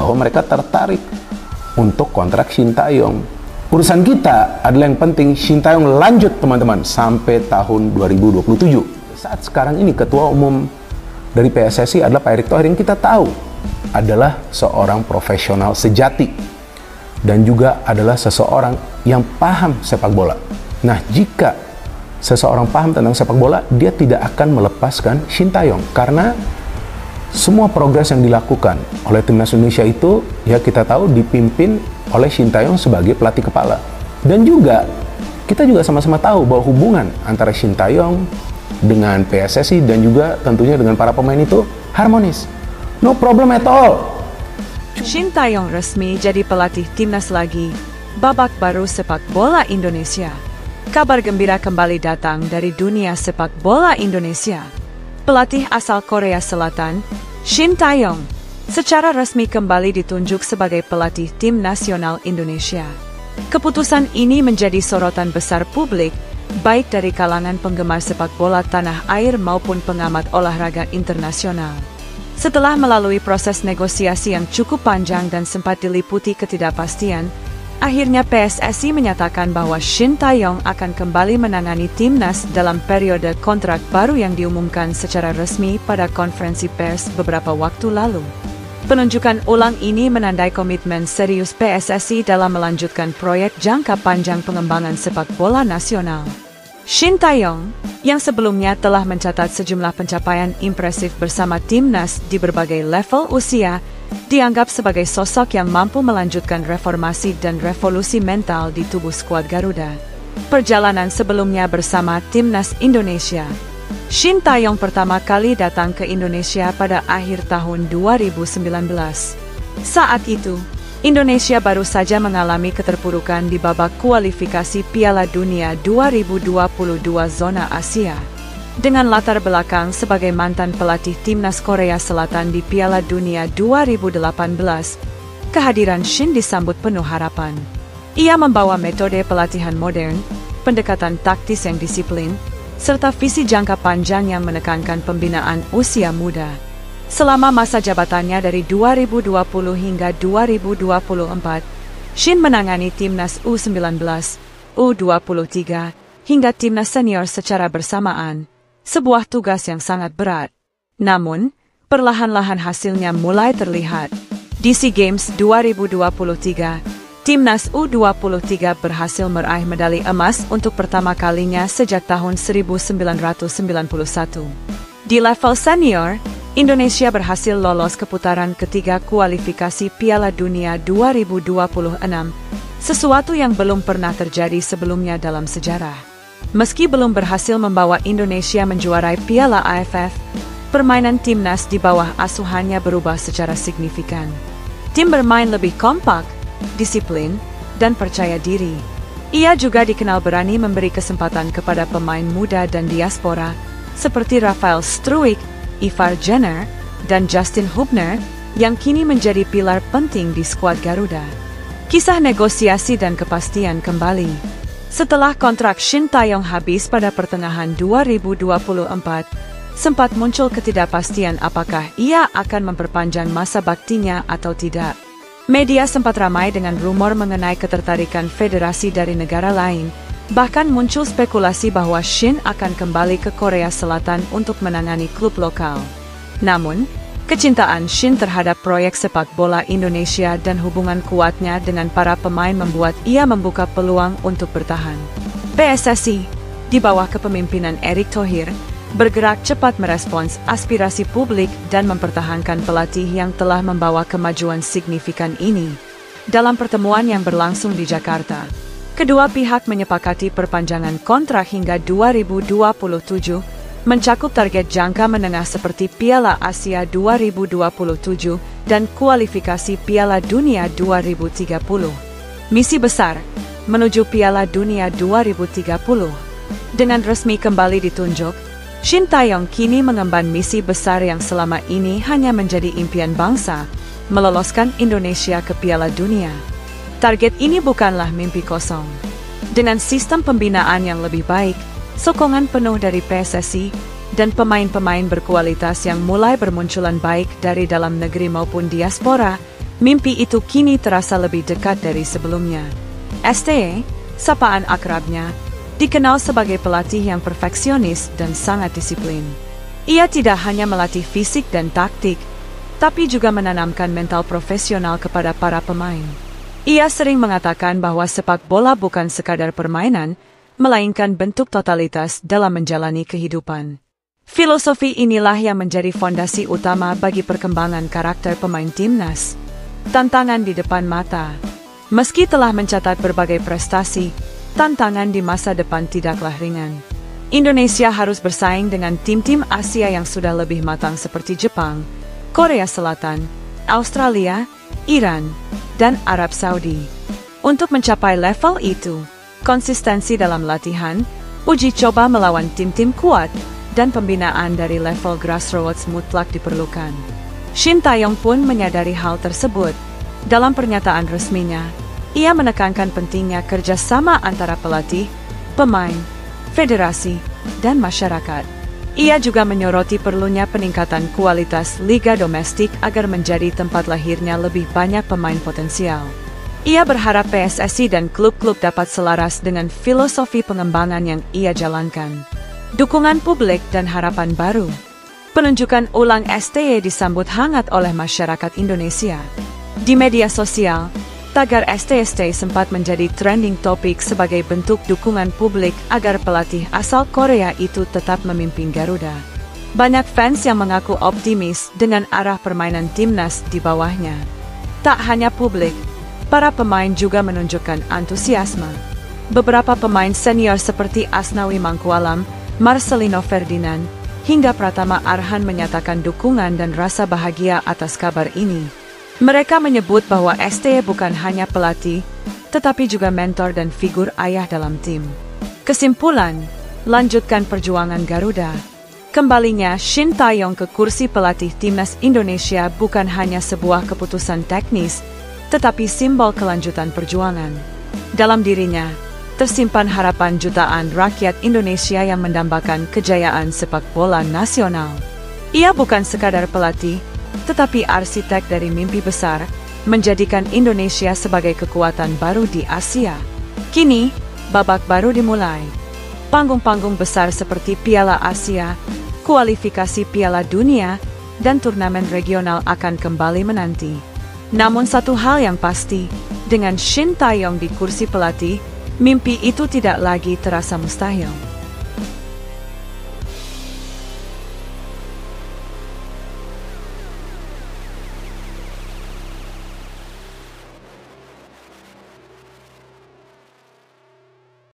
bahwa mereka tertarik untuk kontrak Shin Tae-yong. Urusan kita adalah yang penting Shin Tae-yong lanjut teman-teman sampai tahun 2027. Saat sekarang ini ketua umum dari PSSI adalah Pak Erick Thohir, yang kita tahu adalah seorang profesional sejati dan juga adalah seseorang yang paham sepak bola. Nah, jika seseorang paham tentang sepak bola, dia tidak akan melepaskan Shin Tae-yong karena semua progres yang dilakukan oleh timnas Indonesia itu ya kita tahu dipimpin oleh Shin Tae-yong sebagai pelatih kepala. Dan juga kita juga sama-sama tahu bahwa hubungan antara Shin Tae-yong dengan PSSI dan juga tentunya dengan para pemain itu harmonis. No problem at all. Shin Tae-yong resmi jadi pelatih timnas lagi. Babak baru sepak bola Indonesia. Kabar gembira kembali datang dari dunia sepak bola Indonesia. Pelatih asal Korea Selatan, Shin Tae-yong, secara resmi kembali ditunjuk sebagai pelatih tim nasional Indonesia. Keputusan ini menjadi sorotan besar publik, baik dari kalangan penggemar sepak bola tanah air maupun pengamat olahraga internasional. Setelah melalui proses negosiasi yang cukup panjang dan sempat diliputi ketidakpastian, akhirnya PSSI menyatakan bahwa Shin Tae-yong akan kembali menangani timnas dalam periode kontrak baru yang diumumkan secara resmi pada konferensi pers beberapa waktu lalu. Penunjukan ulang ini menandai komitmen serius PSSI dalam melanjutkan proyek jangka panjang pengembangan sepak bola nasional. Shin Tae-yong, yang sebelumnya telah mencatat sejumlah pencapaian impresif bersama timnas di berbagai level usia, dianggap sebagai sosok yang mampu melanjutkan reformasi dan revolusi mental di tubuh skuad Garuda. Perjalanan sebelumnya bersama timnas Indonesia. Shin Tae-yong pertama kali datang ke Indonesia pada akhir tahun 2019. Saat itu, Indonesia baru saja mengalami keterpurukan di babak kualifikasi Piala Dunia 2022 zona Asia. Dengan latar belakang sebagai mantan pelatih timnas Korea Selatan di Piala Dunia 2018, kehadiran Shin disambut penuh harapan. Ia membawa metode pelatihan modern, pendekatan taktis yang disiplin, serta visi jangka panjang yang menekankan pembinaan usia muda. Selama masa jabatannya dari 2020 hingga 2024, Shin menangani timnas U19, U23, hingga timnas senior secara bersamaan, sebuah tugas yang sangat berat. Namun, perlahan-lahan hasilnya mulai terlihat. Di SEA Games 2023, timnas U23 berhasil meraih medali emas untuk pertama kalinya sejak tahun 1991. Di level senior, Indonesia berhasil lolos ke putaran ketiga kualifikasi Piala Dunia 2026, sesuatu yang belum pernah terjadi sebelumnya dalam sejarah. Meski belum berhasil membawa Indonesia menjuarai Piala AFF, permainan timnas di bawah asuhannya berubah secara signifikan. Tim bermain lebih kompak, disiplin, dan percaya diri. Ia juga dikenal berani memberi kesempatan kepada pemain muda dan diaspora, seperti Rafael Struijk, Ivar Jenner, dan Justin Hubner, yang kini menjadi pilar penting di skuad Garuda. Kisah negosiasi dan kepastian kembali. Setelah kontrak Shin Tae-yong habis pada pertengahan 2024, sempat muncul ketidakpastian apakah ia akan memperpanjang masa baktinya atau tidak. Media sempat ramai dengan rumor mengenai ketertarikan federasi dari negara lain. Bahkan muncul spekulasi bahwa Shin akan kembali ke Korea Selatan untuk menangani klub lokal. Namun, kecintaan Shin terhadap proyek sepak bola Indonesia dan hubungan kuatnya dengan para pemain membuat ia membuka peluang untuk bertahan. PSSI, di bawah kepemimpinan Erick Thohir, bergerak cepat merespons aspirasi publik dan mempertahankan pelatih yang telah membawa kemajuan signifikan ini. Dalam pertemuan yang berlangsung di Jakarta, kedua pihak menyepakati perpanjangan kontrak hingga 2027, mencakup target jangka menengah seperti Piala Asia 2027 dan kualifikasi Piala Dunia 2030. Misi besar, menuju Piala Dunia 2030. Dengan resmi kembali ditunjuk, Shin Tae-yong kini mengemban misi besar yang selama ini hanya menjadi impian bangsa, meloloskan Indonesia ke Piala Dunia. Target ini bukanlah mimpi kosong. Dengan sistem pembinaan yang lebih baik, sokongan penuh dari PSSI, dan pemain-pemain berkualitas yang mulai bermunculan baik dari dalam negeri maupun diaspora, Mimpi itu kini terasa lebih dekat dari sebelumnya. STE, sapaan akrabnya, dikenal sebagai pelatih yang perfeksionis dan sangat disiplin. Ia tidak hanya melatih fisik dan taktik, tapi juga menanamkan mental profesional kepada para pemain. Ia sering mengatakan bahwa sepak bola bukan sekadar permainan, melainkan bentuk totalitas dalam menjalani kehidupan. Filosofi inilah yang menjadi fondasi utama bagi perkembangan karakter pemain timnas. Tantangan di depan mata. Meski telah mencatat berbagai prestasi, tantangan di masa depan tidaklah ringan. Indonesia harus bersaing dengan tim-tim Asia yang sudah lebih matang seperti Jepang, Korea Selatan, Australia, Iran, dan Arab Saudi. Untuk mencapai level itu, konsistensi dalam latihan, uji coba melawan tim-tim kuat, dan pembinaan dari level grassroots mutlak diperlukan. Shin Tae-yong pun menyadari hal tersebut. Dalam pernyataan resminya, ia menekankan pentingnya kerjasama antara pelatih, pemain, federasi, dan masyarakat. Ia juga menyoroti perlunya peningkatan kualitas liga domestik agar menjadi tempat lahirnya lebih banyak pemain potensial. Ia berharap PSSI dan klub-klub dapat selaras dengan filosofi pengembangan yang ia jalankan. Dukungan publik dan harapan baru. Penunjukan ulang STE disambut hangat oleh masyarakat Indonesia. Di media sosial, tagar STE sempat menjadi trending topik sebagai bentuk dukungan publik agar pelatih asal Korea itu tetap memimpin Garuda. Banyak fans yang mengaku optimis dengan arah permainan timnas di bawahnya. Tak hanya publik, para pemain juga menunjukkan antusiasme. Beberapa pemain senior seperti Asnawi Mangkualam, Marcelino Ferdinand, hingga Pratama Arhan menyatakan dukungan dan rasa bahagia atas kabar ini. Mereka menyebut bahwa STE bukan hanya pelatih, tetapi juga mentor dan figur ayah dalam tim. Kesimpulan, lanjutkan perjuangan Garuda. Kembalinya Shin Tae-yong ke kursi pelatih timnas Indonesia bukan hanya sebuah keputusan teknis, tetapi simbol kelanjutan perjuangan. Dalam dirinya, tersimpan harapan jutaan rakyat Indonesia yang mendambakan kejayaan sepak bola nasional. Ia bukan sekadar pelatih, tetapi arsitek dari mimpi besar, menjadikan Indonesia sebagai kekuatan baru di Asia. Kini, babak baru dimulai. Panggung-panggung besar seperti Piala Asia, kualifikasi Piala Dunia, dan turnamen regional akan kembali menanti. Namun satu hal yang pasti, dengan Shin Tae-yong di kursi pelatih, mimpi itu tidak lagi terasa mustahil.